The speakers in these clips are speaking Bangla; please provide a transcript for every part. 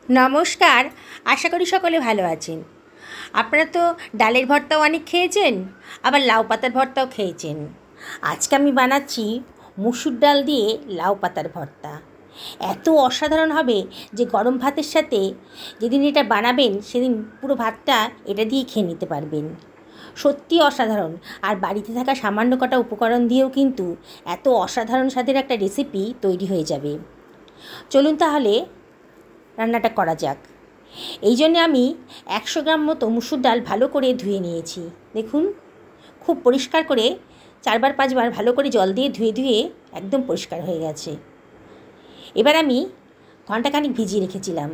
নমস্কার। আশা করি সকলে ভালো আছেন। আপনারা তো ডালের ভর্তাও অনেক খেয়েছেন, আবার লাউ পাতার ভর্তাও খেয়েছেন। আজকে আমি বানাচ্ছি মুসুর ডাল দিয়ে লাউ পাতার ভর্তা। এত অসাধারণ হবে যে গরম ভাতের সাথে যেদিন এটা বানাবেন সেদিন পুরো ভাতটা এটা দিয়ে খেয়ে নিতে পারবেন। সত্যি অসাধারণ। আর বাড়িতে থাকা সামান্য কটা উপকরণ দিয়েও কিন্তু এত অসাধারণ স্বাদের একটা রেসিপি তৈরি হয়ে যাবে। চলুন তাহলে রান্নাটা করা যাক। এই জন্যে আমি 100 গ্রাম মতো মুসুর ডাল ভালো করে ধুয়ে নিয়েছি। দেখুন, খুব পরিষ্কার করে 4-5 বার ভালো করে জল দিয়ে ধুয়ে একদম পরিষ্কার হয়ে গেছে। এবার আমি ঘন্টাখানিক ভিজিয়ে রেখেছিলাম।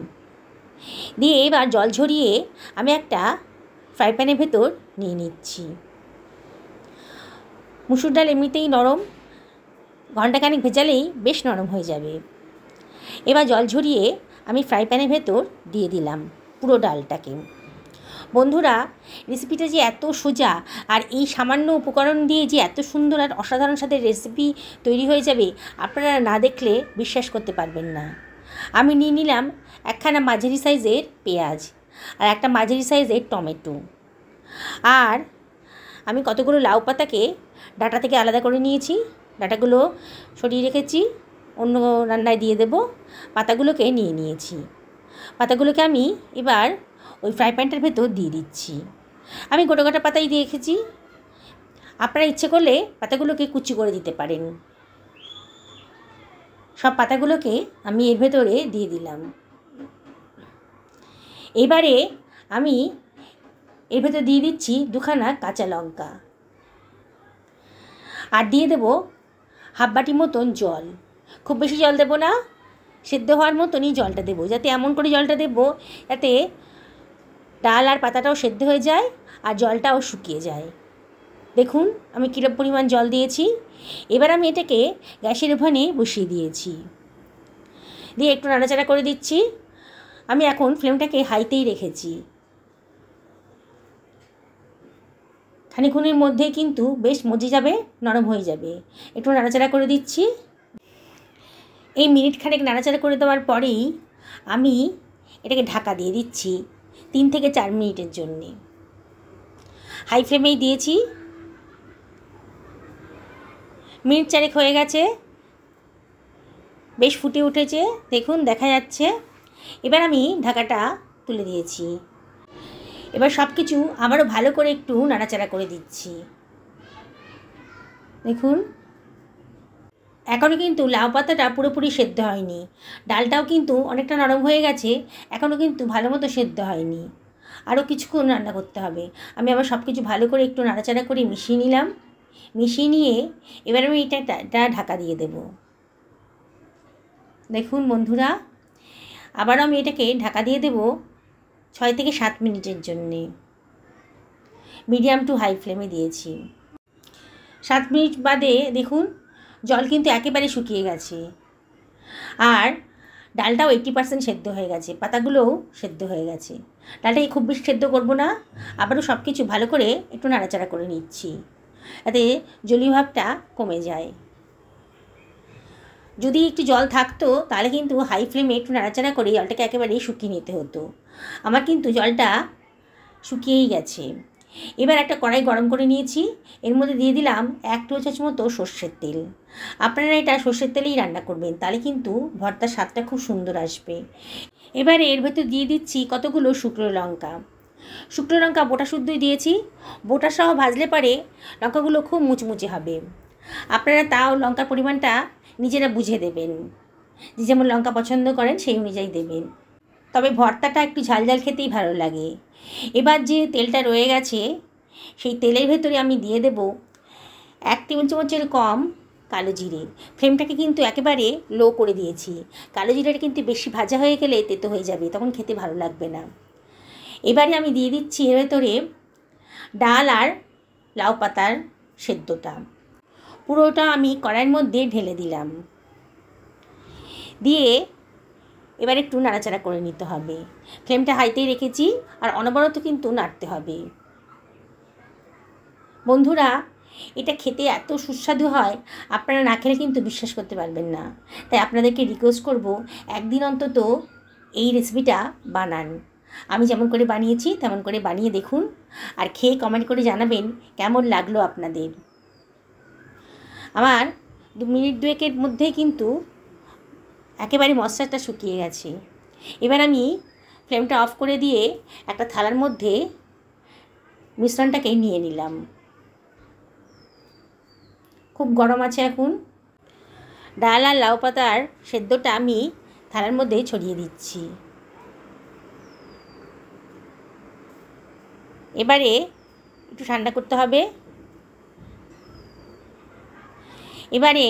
দিয়ে এবার জল ঝরিয়ে আমি একটা ফ্রাই প্যানের ভেতর নিয়ে নিচ্ছি। মুসুর ডাল এমনিতেই নরম, ঘন্টাখানিক ভেজালেই বেশ নরম হয়ে যাবে। এবার জল ঝরিয়ে আমি ফ্রাই প্যানের ভেতর দিয়ে দিলাম পুরো ডালটাকে। বন্ধুরা, রেসিপিটা যে এত সোজা আর এই সামান্য উপকরণ দিয়ে যে এত সুন্দর আর অসাধারণ স্বাদের রেসিপি তৈরি হয়ে যাবে আপনারা না দেখলে বিশ্বাস করতে পারবেন না। আমি নিয়ে নিলাম একখানা মাঝারি সাইজের পেঁয়াজ আর একটা মাঝারি সাইজের টমেটো, আর আমি কতগুলো লাউ পাতাকে ডাঁটা থেকে আলাদা করে নিয়েছি। ডাঁটাগুলো সরিয়ে রেখেছি, অন্য রান্নায় দিয়ে দেব। পাতাগুলোকে নিয়ে নিয়েছি। পাতাগুলোকে আমি এবার ওই ফ্রাই প্যানটার ভেতর দিয়ে দিচ্ছি। আমি গোটা গোটা পাতাই দিয়ে রেখেছি, আপনারা ইচ্ছে করলে পাতাগুলোকে কুচি করে দিতে পারেন। সব পাতাগুলোকে আমি এর ভেতরে দিয়ে দিলাম। এবারে আমি এর ভেতর দিয়ে দিচ্ছি 2খানা কাঁচা লঙ্কা, আর দিয়ে দেব হাফ বাটি মতন জল। খুব বেশি জল দেব না, সেদ্ধ হওয়ার মতনই জলটা দেবো, যাতে এমন করে জলটা দেবো যাতে ডাল আর পাতাটাও সেদ্ধ হয়ে যায় আর জলটাও শুকিয়ে যায়। দেখুন আমি কিরম পরিমাণ জল দিয়েছি। এবার আমি এটাকে গ্যাসের ওভেনে বসিয়ে দিয়েছি, দিয়ে একটু নাড়াচাড়া করে দিচ্ছি। আমি এখন ফ্লেমটাকে হাইতেই রেখেছি। খানিকক্ষণের মধ্যেই কিন্তু বেশ মজে যাবে, নরম হয়ে যাবে। একটু নাড়াচাড়া করে দিচ্ছি। এই মিনিট খানেক নাড়াচাড়া করে দেওয়ার পরেই আমি এটাকে ঢাকা দিয়ে দিচ্ছি 3 থেকে 4 মিনিটের জন্যে। হাই ফ্লেমেই দিয়েছি। মিনিট 4 হয়ে গেছে, বেশ ফুটে উঠেছে, দেখুন দেখা যাচ্ছে। এবার আমি ঢাকাটা তুলে দিয়েছি। এবার সব কিছু আবারও ভালো করে একটু নাড়াচাড়া করে দিচ্ছি। দেখুন এখনও কিন্তু লাউ পাতাটা পুরোপুরি সেদ্ধ হয়নি, ডালটাও কিন্তু অনেকটা নরম হয়ে গেছে, এখনও কিন্তু ভালো মতো সেদ্ধ হয়নি। আরও কিছুক্ষণ রান্না করতে হবে। আমি আবার সব কিছু ভালো করে একটু নাড়াচাড়া করে মিশিয়ে নিলাম। মিশিয়ে নিয়ে এবার আমি এটা ঢাকা দিয়ে দেব। দেখুন বন্ধুরা, আবার আমি এটাকে ঢাকা দিয়ে দেব 6 থেকে 7 মিনিটের জন্যে। মিডিয়াম টু হাই ফ্লেমে দিয়েছি। 7 মিনিট বাদে দেখুন জল কিন্তু একেবারে শুকিয়ে গেছে, আর ডালটাও 80% সেদ্ধ হয়ে গেছে, পাতাগুলোও সেদ্ধ হয়ে গেছে। ডালটাকে খুব বেশি সেদ্ধ করব না, আবারও সব কিছু ভালো করে একটু নাড়াচাড়া করে নিচ্ছি যাতে জলীয় ভাবটা কমে যায়। যদি একটু জল থাকতো তাহলে কিন্তু হাই ফ্লেমে একটু নাড়াচাড়া করে জলটাকে একেবারে শুকিয়ে নিতে হতো। আমার কিন্তু জলটা শুকিয়েই গেছে। এবার একটা কড়াই গরম করে নিয়েছি, এর মধ্যে দিয়ে দিলাম 1 টেবিল চামচ মতো সর্ষের তেল। আপনারা এটা সর্ষের তেলেই রান্না করবেন, তাহলে কিন্তু ভর্তার স্বাদটা খুব সুন্দর আসবে। এবারে এর ভেতর দিয়ে দিচ্ছি কতগুলো শুকনো লঙ্কা। শুকনো লঙ্কা বোটা শুদ্ধই দিয়েছি, বোটা সহ ভাজলে পরে লঙ্কাগুলো খুব মুচমুচে হবে। আপনারা তাও লঙ্কার পরিমাণটা নিজেরা বুঝে দেবেন, যে যেমন লঙ্কা পছন্দ করেন সেই অনুযায়ী দেবেন। তবে ভর্তাটা একটু ঝালঝাল খেতেই ভালো লাগে। এবার যে তেলটা রয়ে গেছে সেই তেলের ভেতরে আমি দিয়ে দেব 1 টেবিল চামচের কম কালো জিরে। ফ্লেমটাকে কিন্তু একেবারে লো করে দিয়েছি। কালো জিরেটা কিন্তু বেশি ভাজা হয়ে গেলে তেতো হয়ে যাবে, তখন খেতে ভালো লাগবে না। এবারে আমি দিয়ে দিচ্ছি এর ভেতরে ডাল আর লাউ পাতার সেদ্ধটা। পুরোটা আমি কড়াইয়ের মধ্যে ঢেলে দিলাম। দিয়ে এবার একটু নাড়াচাড়া করে নিতে হবে। ফ্লেমটা হাইতেই রেখেছি, আর অনবরত কিন্তু নাড়তে হবে। বন্ধুরা, এটা খেতে এত সুস্বাদু হয়, আপনারা না খেলে কিন্তু বিশ্বাস করতে পারবেন না। তাই আপনাদেরকে রিকোয়েস্ট করব একদিন অন্তত এই রেসিপিটা বানান। আমি যেমন করে বানিয়েছি তেমন করে বানিয়ে দেখুন, আর খেয়ে কমেন্ট করে জানাবেন কেমন লাগলো আপনাদের। আমার 2 মিনিট 2-এর মধ্যেই কিন্তু একেবারে মশলাটা শুকিয়ে গেছে। এবার আমি ফ্লেমটা অফ করে দিয়ে একটা থালার মধ্যে মিশ্রণটাকে নিয়ে নিলাম। খুব গরম আছে এখন। ডাল আর লাউ পাতার সেদ্ধটা আমি থালার মধ্যে ছড়িয়ে দিচ্ছি। এবারে একটু ঠান্ডা করতে হবে। এবারে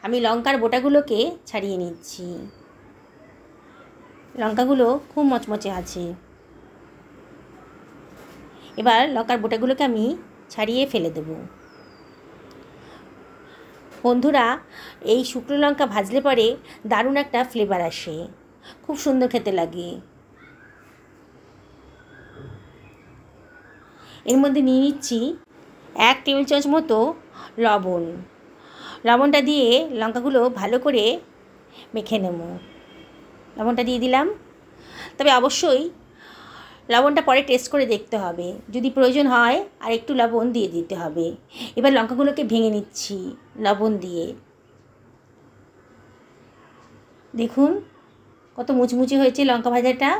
আমি লঙ্কার বোটাগুলোকে ছাড়িয়ে নিচ্ছি। লঙ্কাগুলো খুব মচমচে আছে। এবার লঙ্কার বোটাগুলোকে আমি ছাড়িয়ে ফেলে দেব। বন্ধুরা, এই শুকনো লঙ্কা ভাজলে পরে দারুণ একটা ফ্লেভার আসে, খুব সুন্দর খেতে লাগে। এর মধ্যে নিয়ে নিচ্ছি 1 টেবিল চামচ মতো লবণ। লবণটা দিয়ে লঙ্কাগুলো ভালো করে মেখে নেব। লবণটা দিয়ে দিলাম। তবে অবশ্যই লবণটা পরে টেস্ট করে দেখতে হবে, যদি প্রয়োজন হয় আর একটু লবণ দিয়ে দিতে হবে। এবার লঙ্কাগুলোকে ভেঙে নিচ্ছি লবণ দিয়ে। দেখুন কত মুচমুচে হয়েছে লঙ্কা ভাজাটা।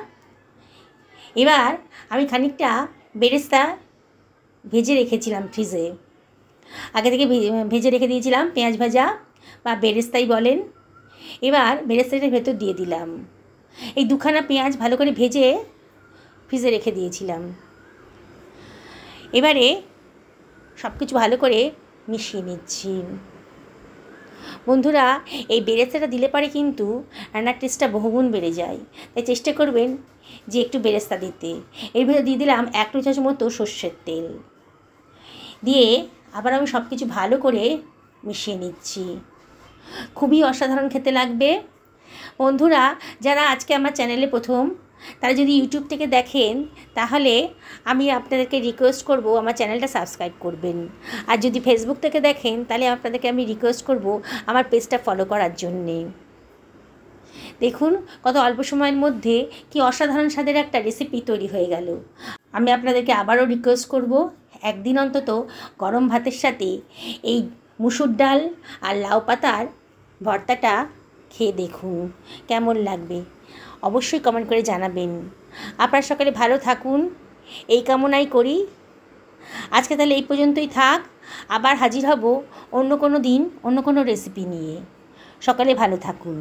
এবার আমি খানিকটা বেরেস্তা ভেজে রেখেছিলাম ফ্রিজে, আগে থেকে ভেজে রেখে দিয়েছিলাম, পেঁয়াজ ভাজা বা বেরেস্তাই বলেন। এবার বেরেস্তাটার ভেতর দিয়ে দিলাম। এই 2খানা পেঁয়াজ ভালো করে ভেজে ফ্রিজে রেখে দিয়েছিলাম। এবারে সব কিছু ভালো করে মিশিয়ে নিচ্ছি। বন্ধুরা, এই বেরেস্তাটা দিলে পরে কিন্তু রান্নার টেস্টটা বহুগুণ বেড়ে যায়, তাই চেষ্টা করবেন যে একটু বেরেস্তা দিতে। এর ভিতরে দিয়ে দিলাম 1 টেবিল চামচ মতো সর্ষের তেল দিয়ে আবার আমি সব কিছু ভালো করে মিশিয়ে নিচ্ছি। খুবই অসাধারণ খেতে লাগবে। বন্ধুরা, যারা আজকে আমার চ্যানেলে প্রথম, তারা যদি ইউটিউব থেকে দেখেন তাহলে আমি আপনাদেরকে রিকোয়েস্ট করব আমার চ্যানেলটা সাবস্ক্রাইব করবেন। আর যদি ফেসবুক থেকে দেখেন তাহলে আপনাদেরকে আমি রিকোয়েস্ট করব আমার পেজটা ফলো করার জন্যে। দেখুন কত অল্প সময়ের মধ্যে কি অসাধারণ স্বাদের একটা রেসিপি তৈরি হয়ে গেল। আমি আপনাদেরকে আবারও রিকোয়েস্ট করব, একদিন অন্তত গরম ভাতের সাথে এই মুসুর ডাল আর লাউ পাতার ভর্তাটা খেয়ে দেখুন কেমন লাগবে। অবশ্যই কমেন্ট করে জানাবেন। আপনারা সকলে ভালো থাকুন এই কামনাই করি। আজকে তাহলে এই পর্যন্তই থাক। আবার হাজির হব অন্য কোনো দিন অন্য কোনো রেসিপি নিয়ে। সকলে ভালো থাকুন।